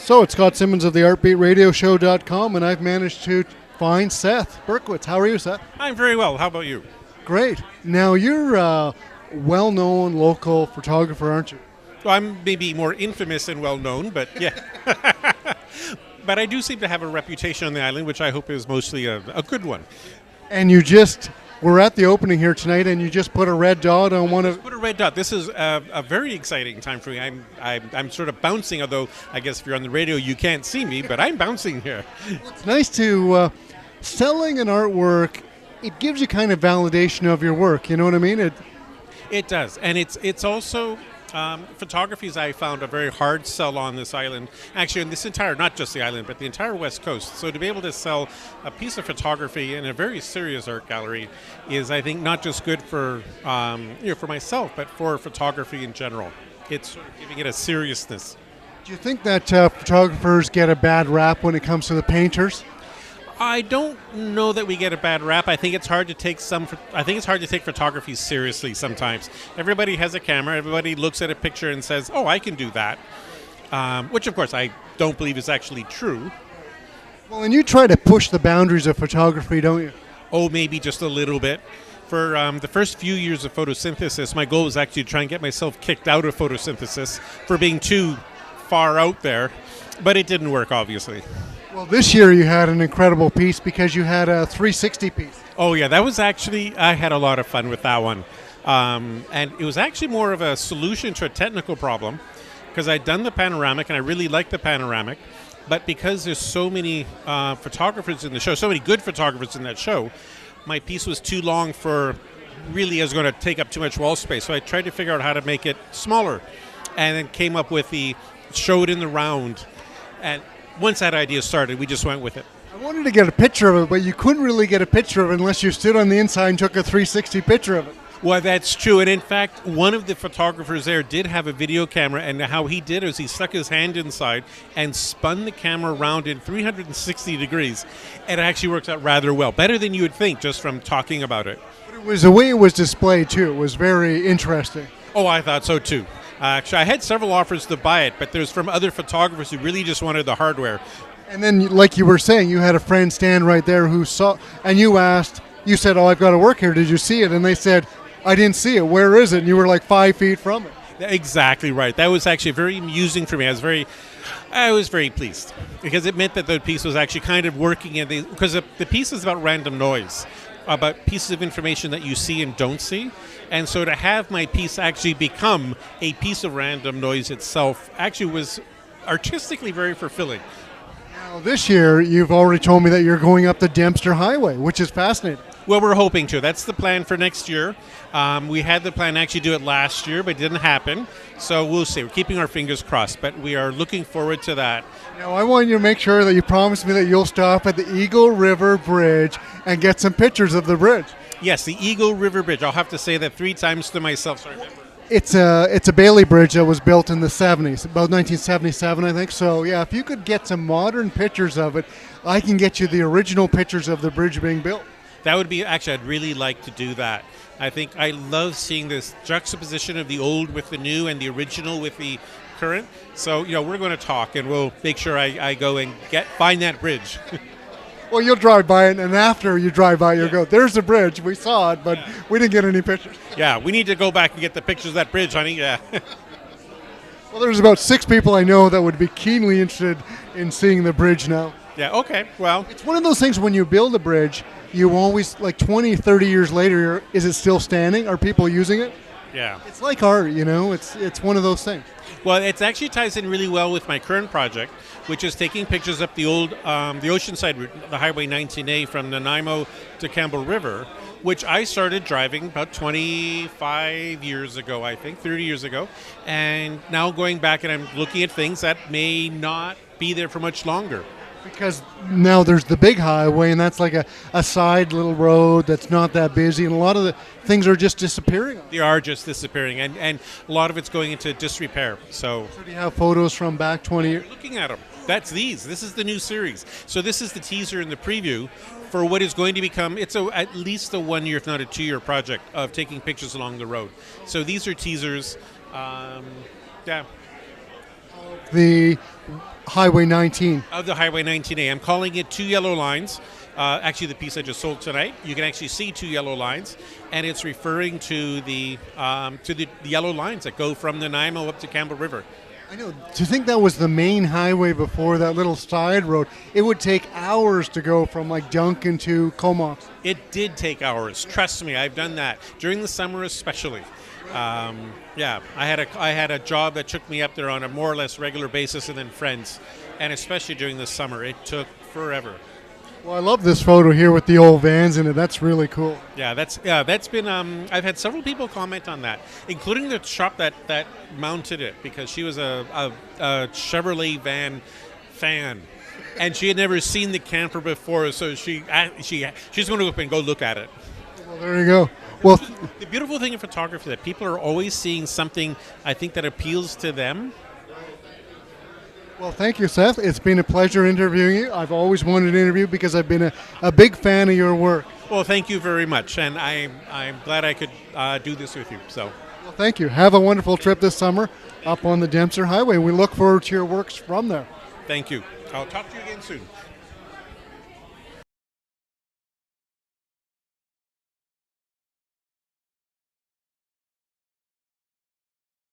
So it's Scott Simmons of the ArtBeatRadioShow.com, and I've managed to find Seth Berkowitz. How are you, Seth? I'm very well. How about you? Great. Now, you're a well-known local photographer, aren't you? Well, I'm maybe more infamous than well-known, but yeah. But I do seem to have a reputation on the island, which I hope is mostly a good one. And we're at the opening here tonight, and you just put a red dot on one of... Put a red dot. This is a very exciting time for me. I'm sort of bouncing, although I guess if you're on the radio, you can't see me, but I'm bouncing here. It's nice to... selling an artwork, it gives you kind of validation of your work, you know what I mean? It does, and it's also... photography is, I found, a very hard sell on this island. Actually, on this entire, not just the island, but the entire West Coast. So to be able to sell a piece of photography in a very serious art gallery is, I think, not just good for for myself, but for photography in general. It's sort of giving it a seriousness. Do you think that photographers get a bad rap when it comes to the painters? I don't know that we get a bad rap. I think it's hard to take photography seriously sometimes. Everybody has a camera. Everybody looks at a picture and says, "Oh, I can do that," which, of course, I don't believe is actually true. Well, and you try to push the boundaries of photography, don't you? Oh, maybe just a little bit. For the first few years of photosynthesis, my goal was actually to try and get myself kicked out of photosynthesis for being too far out there, but it didn't work, obviously. Well, this year you had an incredible piece because you had a 360 piece. Oh, yeah, that was actually, I had a lot of fun with that one. And it was actually more of a solution to a technical problem because I'd done the panoramic and I really liked the panoramic. But because there's so many photographers in the show, so many good photographers in that show, my piece was too long for really, I was going to take up too much wall space. So I tried to figure out how to make it smaller and then came up with the show it in the round. And once that idea started, we just went with it. I wanted to get a picture of it, but you couldn't really get a picture of it unless you stood on the inside and took a 360 picture of it. Well, that's true. And in fact, one of the photographers there did have a video camera, and how he did is he stuck his hand inside and spun the camera around in 360 degrees. It actually works out rather well. Better than you would think just from talking about it. But it was the way it was displayed, too. It was very interesting. Oh, I thought so, too. Actually, I had several offers to buy it, but there's from other photographers who really just wanted the hardware. And then, like you were saying, you had a friend stand right there who saw, and you said, "Oh, I've got to work here. Did you see it?" And they said, "I didn't see it. Where is it?" And you were like 5 feet from it. Exactly right. That was actually very amusing for me. I was very pleased because it meant that the piece was actually kind of working because the piece is about random noise, about pieces of information that you see and don't see. And so to have my piece actually become a piece of random noise itself actually was artistically very fulfilling. Now, this year, you've already told me that you're going up the Dempster Highway, which is fascinating. Well, we're hoping to. That's the plan for next year. We had the plan to actually do it last year, but it didn't happen. So we'll see. We're keeping our fingers crossed, but we are looking forward to that. Now, I want you to make sure that you promise me that you'll stop at the Eagle River Bridge and get some pictures of the bridge. Yes, the Eagle River Bridge. I'll have to say that 3 times to myself. Sorry. It's a Bailey Bridge that was built in the 70s, about 1977, I think. So, yeah, if you could get some modern pictures of it, I can get you the original pictures of the bridge being built. That would be, actually, I'd really like to do that. I think I love seeing this juxtaposition of the old with the new and the original with the current. So, we're going to talk, and we'll make sure I go and find that bridge. Well, you'll drive by it, and after you drive by it, you'll go, "There's the bridge. We saw it, but we didn't get any pictures." Yeah, we need to go back and get the pictures of that bridge, honey. Yeah. Well, there's about 6 people I know that would be keenly interested in seeing the bridge now. Yeah, okay, well. It's one of those things when you build a bridge, you always, like 20, 30 years later, is it still standing? Are people using it? Yeah. It's like art, It's one of those things. Well, it actually ties in really well with my current project, which is taking pictures up the old, the Oceanside route, the Highway 19A from Nanaimo to Campbell River, which I started driving about 25 years ago, I think, 30 years ago. And now going back and I'm looking at things that may not be there for much longer. Because now there's the big highway, and that's like a side little road that's not that busy, and a lot of the things are just disappearing. They are just disappearing, and a lot of it's going into disrepair. So do you have photos from back 20 years? Looking at them. That's these. This is the new series. So this is the teaser and the preview for what is going to become, it's at least a 1 year, if not a 2 year project of taking pictures along the road. So these are teasers. Yeah. The Highway 19. Of the Highway 19A. I'm calling it Two Yellow Lines. Actually, the piece I just sold tonight, you can actually see two yellow lines, and it's referring to the yellow lines that go from Nanaimo up to Campbell River. I know. To think that was the main highway before that little side road, it would take hours to go from like Duncan to Comox. It did take hours. Trust me, I've done that during the summer, especially. Yeah, I had a job that took me up there on a more or less regular basis, and then friends, and especially during the summer, it took forever. Well, I love this photo here with the old vans in it. That's really cool. Yeah, that's been. I've had several people comment on that, including the shop that mounted it, because she was a Chevrolet van fan, and she had never seen the camper before, so she's going to go up and go look at it. Well, there you go. Well, the beautiful thing in photography is that people are always seeing something, I think, that appeals to them. Well, thank you, Seth. It's been a pleasure interviewing you. I've always wanted to interview because I've been a big fan of your work. Well, thank you very much, and I'm glad I could do this with you. So, well, thank you. Have a wonderful trip this summer up on the Dempster Highway. We look forward to your works from there. Thank you. I'll talk to you again soon.